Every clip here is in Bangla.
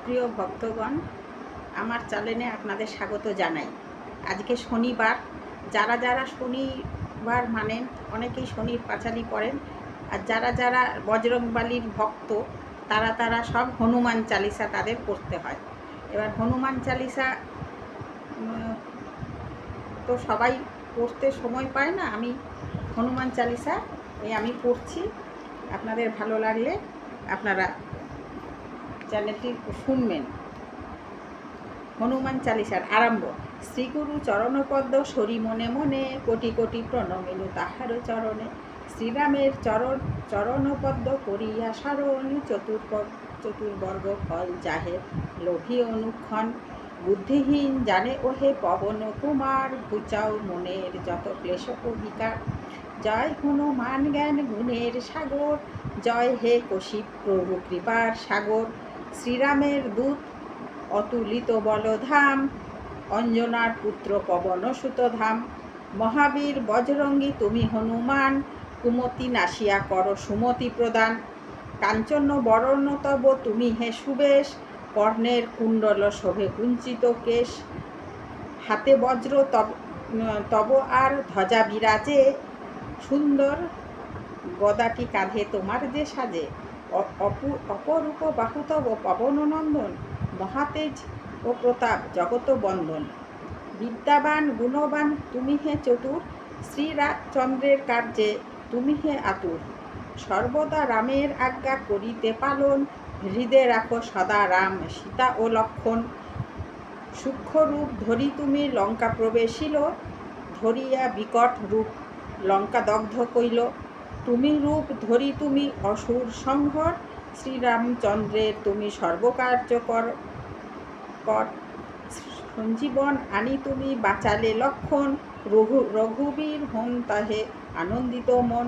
প্রিয় ভক্তগণ, আমার চ্যানেলে আপনাদের স্বাগত জানাই। আজকে শনিবার। যারা যারা শনিবার মানেন অনেকেই শনির পাঁচালি পড়েন, আর যারা যারা বজরংবলীর ভক্ত তারা তারা সব হনুমান চালিসা তাদের পড়তে হয়। এবার হনুমান চালিসা তো সবাই পড়তে সময় পায় না। আমি হনুমান চালিসা আমি পড়ছি। আপনাদের ভালো লাগলে আপনারা চ্যানেলটি শুনবেন। হনুমান চালিসার আরম্ভ। শ্রীগুরু চরণপদ্ম সরি মনে মনে, কোটি কোটি প্রণমিনু তাহার চরণে। শ্রীরামের চরণপদ্ম করিয়া স্মরণ, চতুর্বর্গ ফল যাহে লোভী অনুক্ষণ। বুদ্ধিহীন জানে ওহে পবন কুমার, ঘুচাও মনের যত ক্লেশ ও বিকার। জয় হনুমান জ্ঞান গুণের সাগর, জয় হে কৌশিক প্রভু কৃপার সাগর। শ্রীরামের দূত অতুলিত বলধাম, অঞ্জনার পুত্র পবন সুতধাম। মহাবীর বজরঙ্গী তুমি হনুমান, কুমতি নাশিয়া কর সুমতি প্রদান। কাঞ্চন বরণ তব তুমি হে সুবেশ, কর্ণের কুণ্ডল শোভে কুঞ্চিত কেশ। হাতে বজ্র তব আর ধ্বজা বিরাজে, সুন্দর গদাটি কাঁধে তোমার যে সাজে। অপরূপ বাহুতব পবন নন্দন, মহাতেজ ও প্রতাপ জগত বন্দন। বিদ্যাবান গুণবান তুমি হে চতুর, শ্রীরামচন্দ্রের কার্যে তুমি হে আতুর। সর্বদা রামের আজ্ঞা করিতে পালন, হৃদয়ে রাখো সদা রাম সীতা ও লক্ষণ। সূক্ষ্ম রূপ ধরি তুমি লঙ্কা প্রবেশিল, ধরিয়া বিকট রূপ লঙ্কা দগ্ধ কইল। তুমি রূপ ধরি তুমি অসুর সংহর, শ্রীরামচন্দ্রের তুমি সর্বকার্য কর। সঞ্জীবন আনি তুমি বাঁচালে লক্ষণ, রঘুবীর হন তাহে আনন্দিত মন।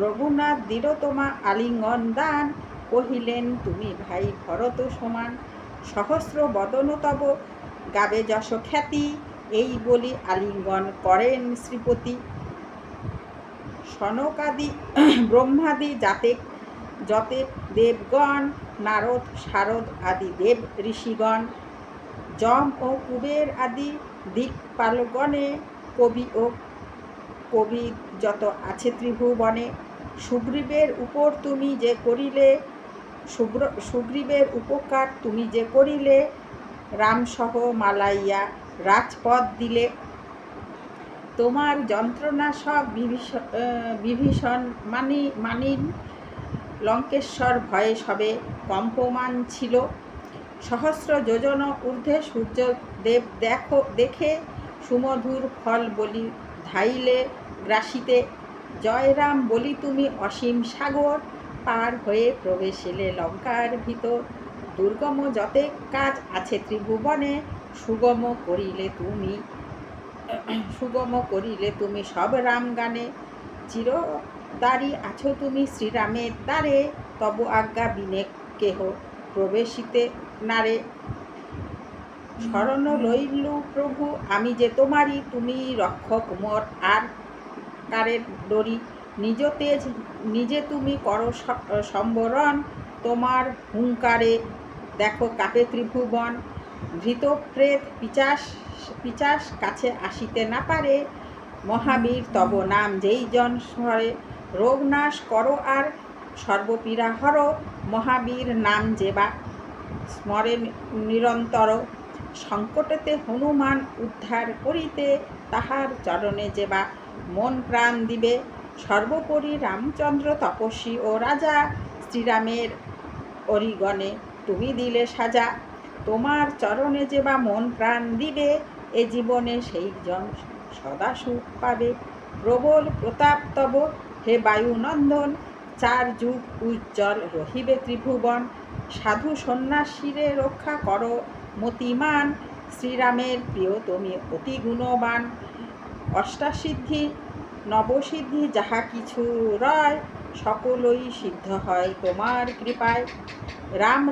রঘুনাথ দিল তোমা আলিঙ্গন দান, কহিলেন তুমি ভাই ভরত সমান। সহস্র বদন তব গাবে যশ খ্যাতি, এই বলি আলিঙ্গন করেন শ্রীপতি। সনকাদি ব্রহ্মাদি যতে দেবগণ, নারদ শারদ আদি দেব ঋষিগণ। যম ও কুবের আদি দিকপালগণে, কবি যত আছে ত্রিভুবনে। সুগ্রীবের উপর তুমি যে করিলে, সুগ্রীবের উপকার তুমি যে করিলে, রামসহ মালাইয়া রাজপদ দিলে। তোমার যন্ত্রণা সব বিভীষণ মানিন, লঙ্কেশ্বর ভয়ে সবে কম্পমান ছিল। সহস্র যোজন ঊর্ধ্বে সূর্যদেব দেখে, সুমধুর ফল বলি ধাইলে গ্রাসিতে। জয়রাম বলি তুমি অসীম সাগর, পার হয়ে প্রবেশিলে লঙ্কার ভিতর। দুর্গম যতে কাজ আছে ত্রিভুবনে, সুগম করিলে তুমি সব রাম গানে। চিরদারি আছো তুমি শ্রীরামের দ্বারে, তব আজ্ঞা বিনে কেহ প্রবেশিতে নারে। শরণ লইলু প্রভু আমি যে তোমারি, তুমি রক্ষক মোর আর কারের ডরি। নিজ তেজ নিজে তুমি করো সম্বরণ, তোমার হুঙ্কারে দেখো কাপে ত্রিভুবন। ভীত প্রেত পিচাস কাছে আসিতে না পারে, মহাবীর তব নাম যেই জন স্মরে। রোগ নাশ করো আর সর্বপীড়া হর, মহাবীর নাম যেবা স্মরে নিরন্তর। সংকটেতে হনুমান উদ্ধার করিতে, তাহার চরণে যেবা মন প্রাণ দিবে। সর্বোপরি রামচন্দ্র তপস্বী ও রাজা, শ্রীরামের অরিগণে তুমি দিলে সাজা। তোমার চরণে যেবা মন প্রাণ দিবে, এ জীবনে সেই জন সদা সুখ পাবে। প্রবল প্রতাপ তব হে বায়ুনন্দন, চার যুগ উজ্জ্বল রহিবে ত্রিভুবন। সাধু সন্ন্যাসীরে রক্ষা করো মতিমান, শ্রীরামের প্রিয় তুমি অতি গুণবান। অষ্টাসিদ্ধি নবসিদ্ধি যাহা কিছু রয়, সকলই সিদ্ধ হয় তোমার কৃপায়।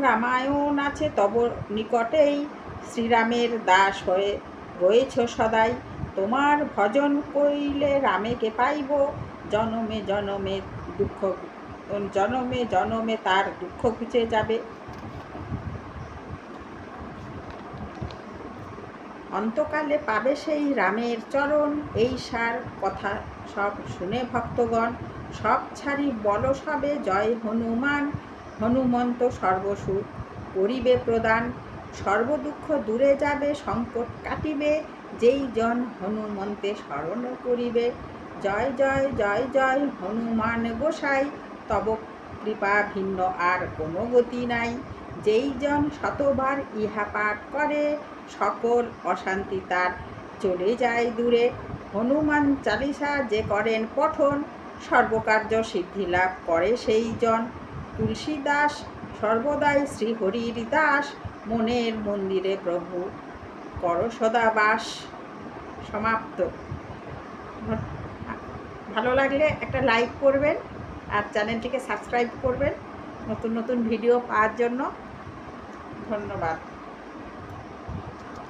রামায়ণ আছে তব নিকটেই, শ্রীরামের দাস হয়ে রয়েছ সদাই। তোমার ভজন করিলে রামেকে পাইব, জনমে জনমে তার দুঃখ ঘুচে যাবে। অন্তকালে পাবে সেই রামের চরণ। এই সার কথা সব শুনে ভক্তগণ সব ছাড়ি বল সবে জয় হনুমান। হনুমন্ত সর্বসুখ করিবে প্রদান, সর্বদুঃখ দূরে যাবে সংকট কাটিবে, যেই জন হনুমন্তে শরণ করিবে। জয় জয় জয় জয় হনুমান গোসাই, তব কৃপা ভিন্ন আর কোনো গতি নাই। যেই জন শতবার ইহা পাঠ করে, সকল অশান্তি তার চলে যায় দূরে। হনুমান চালিসা যে করেন পঠন, সর্বকার্য সিদ্ধি লাভ করে সেই জন। তুলসীদাস সর্বদাই শ্রীহরির দাস, মনের মন্দিরে প্রভু কর সদা বাস। সমাপ্ত। ভালো লাগলে একটা লাইক করবেন আর চ্যানেলটিকে সাবস্ক্রাইব করবেন নতুন নতুন ভিডিও পাওয়ার জন্য। ধন্যবাদ।